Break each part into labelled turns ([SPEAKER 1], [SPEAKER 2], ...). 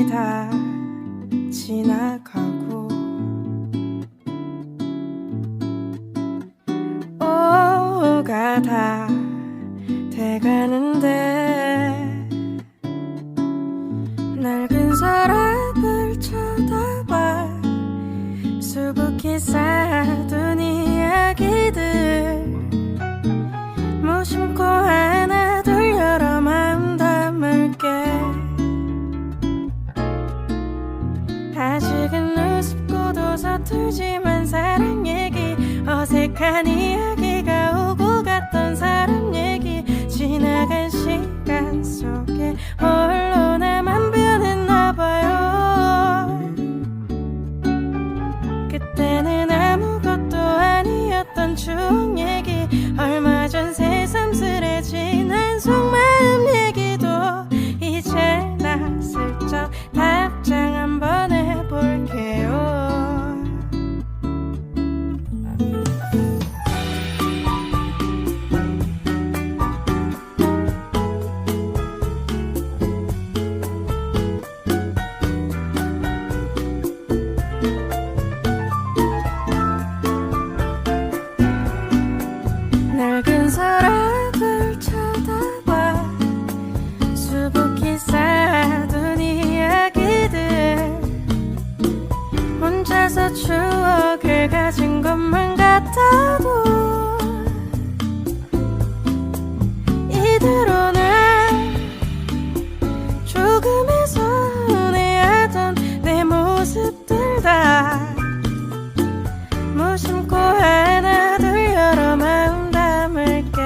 [SPEAKER 1] 날이 다 지나가고 오후가 다 돼가는데 낡은 서랍을 쳐다봐 수북히 쌓아둔 이야기들 무심코 하나 둘 여러 마음 담을게 아직은 우습고도 서툴지만 사랑 얘기 어색한 이야기가 오고 갔던 사람 얘기 지나간 시간 속에 홀로 나만 변했나봐요 그때는 아무것도 아니었던 추억 얘기 얼마 전 새삼스레진 한 속마음 얘기도 이제 나 슬쩍 답장 한번 해볼게요 낡은 서랍을 쳐다봐 수북히 쌓아둔 이야기들 혼자서 추억을 가진 것만 같아도 이대로는 조금의 서운해하던 내 모습들 다 무심코 하나 둘 여러 마음 담을게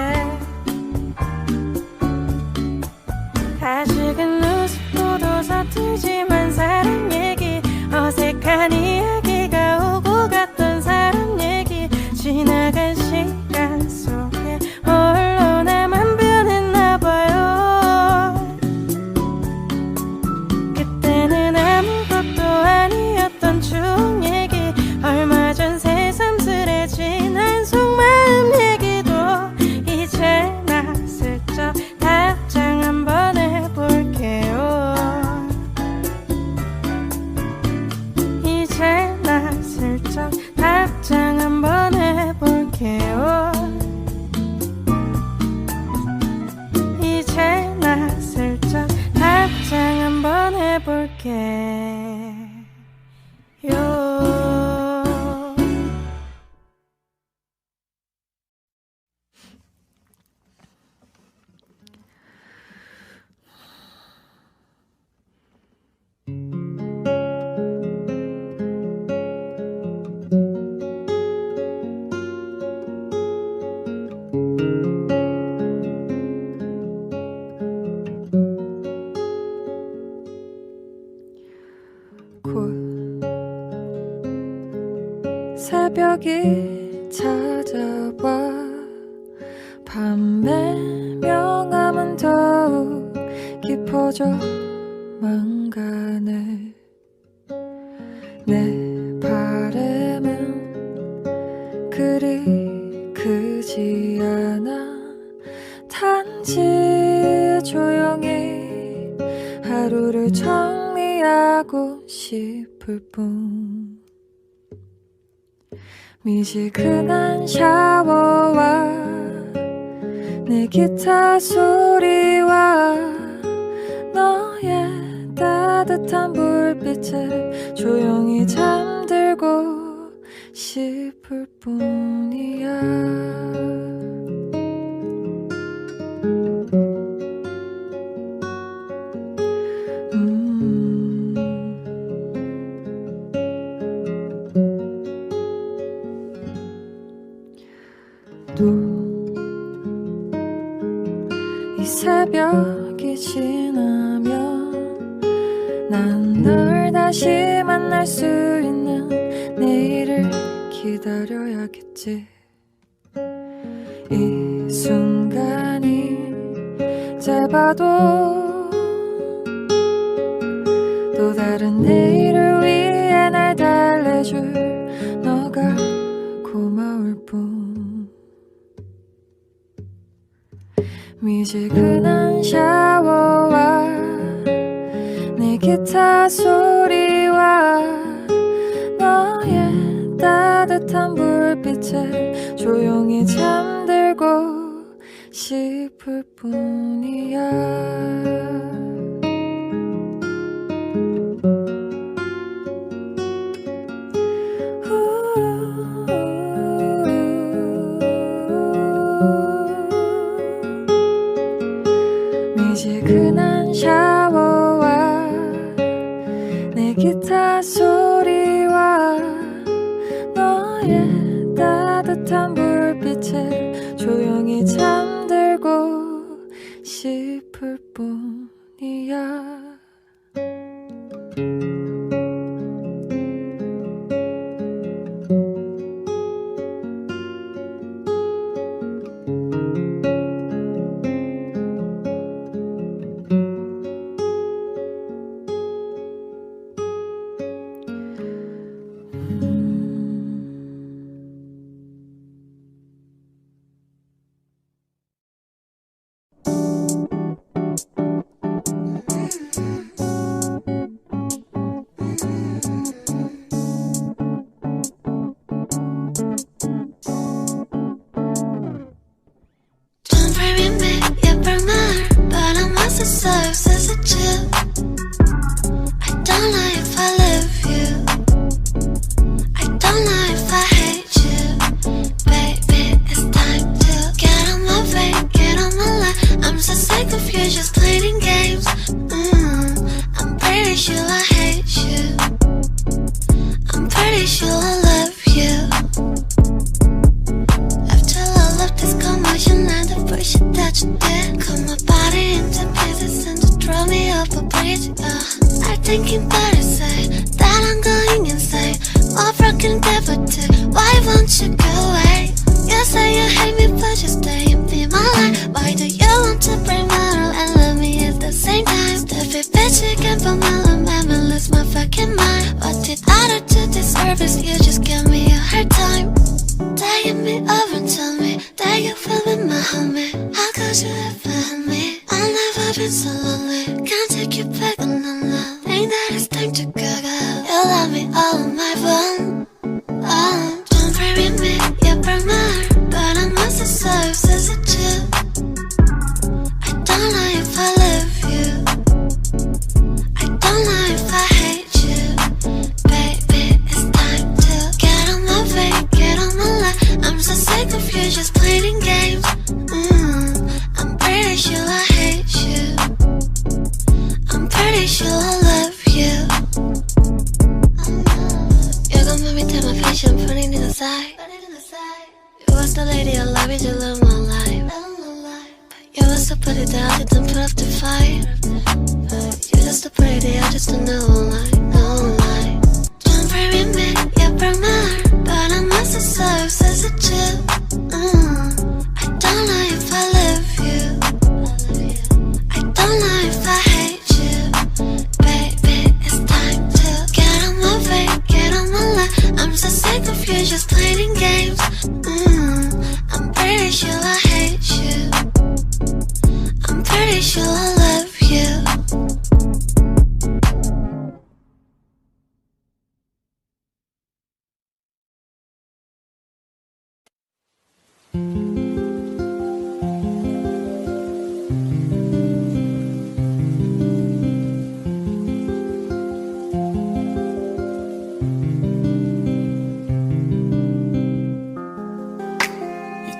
[SPEAKER 1] 아직은 우습고도 서툴지만 사랑 얘기 어색한 이야기가 오고 갔던 사람 얘기 지나간 시간 속에 홀로 나만 변했나봐요 그때는 아무것도 아니었던 추억 얘기 얼마 전 새삼스레진 한 속마음 얘기도 이제 나 슬쩍 답장 한번 해볼게요 이제 나 슬쩍 답장 한번 해볼게요 이제 나 슬쩍 답장 한번 해볼게요 곧 새벽이 찾아와 밤의 명암은 더욱 깊어져만 가네 내 바람은 그리 크지 않아 단지 조용히 하루를 정리하고 싶을 뿐 미지근한 샤워와 내 기타 소리와 너의 따뜻한 불빛에 조용히 잠들고 싶을 뿐이야 또 이 새벽이 지나면 난 널 다시 만날 수 있는 내일을 기다려야겠지 이 순간이 짧아도 또 다른 내일을 위해 날 달래줄 너가 고마울 뿐 미지근한 샤워와 내 기타 소리와 너의 따뜻한 불빛에 조용히 잠들고 싶을 뿐이야. 미지근한 샤워와 내 기타 소리와 너의 따뜻한 불빛에 조용히 잠들고 싶을 뿐이야.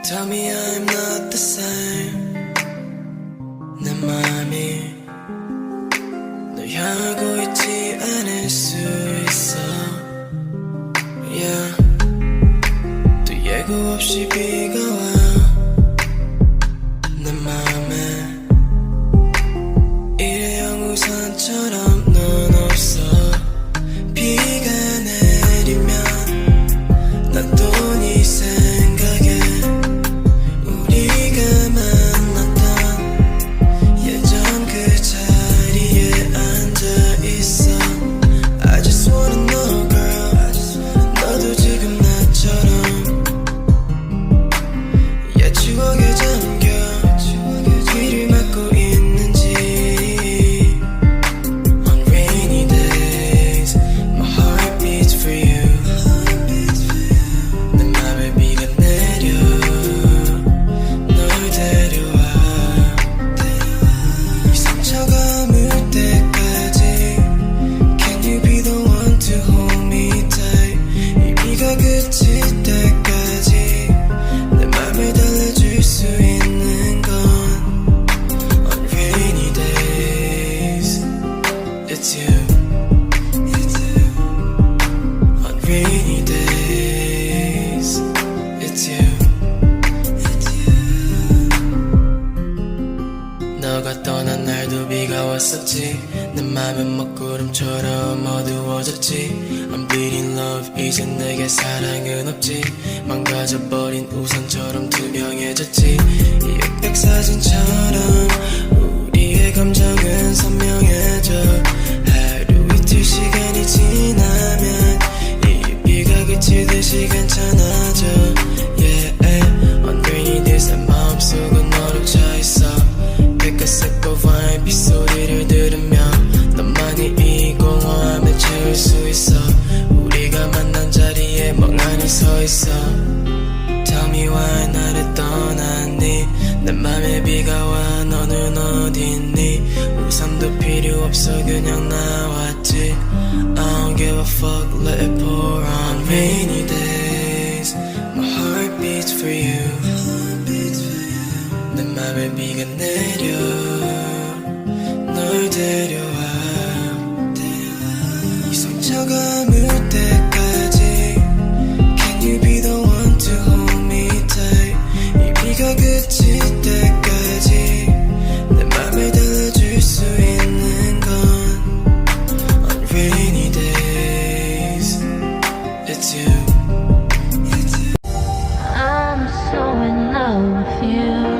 [SPEAKER 2] Tell me I'm not the same. 내 맘이 널 향하고 있지 않을 수 있어. Yeah. 또 예고 없이 비가 와. 내 맘에 일회용 우산처럼 넌 없어. 비가 내리면 난 또 네 생각에 우리가 만났던 예전 그 자리에 앉아있어. I just wanna know girl, 너도 지금 나처럼 왔었지. 내 맘은 먹구름처럼 어두워졌지. I'm bleeding love, 이제 내게 사랑은 없지. 망가져버린 우산처럼 투명해졌지. 이 흑백 사진처럼 우리의 감정은 선명해져. 하루 이틀 시간이 지나면 이 비가 그치듯이 괜찮아져. Yeah, on rainy days 내 마음속은 너로 차있어. 백색 와인 빗소리를 들으며 너만이 이 공허함에 채울 수 있어. 우리가 만난 자리에 멍하니 서 있어. Tell me why 나를 떠났니. 내 맘에 비가 와 너는 어딨니. 우산도 필요 없어 그냥 나왔지. I don't give a fuck let it pour on rainy days. My heart beats for you. 내 맘에 비가 내려 널 데려와. 이 상처가 물 때까지 Can you be the one to hold me tight. 이 비가 그칠 때까지 내 맘을 달래줄 수 있는 건 On rainy days It's you.
[SPEAKER 1] I'm so in love with you.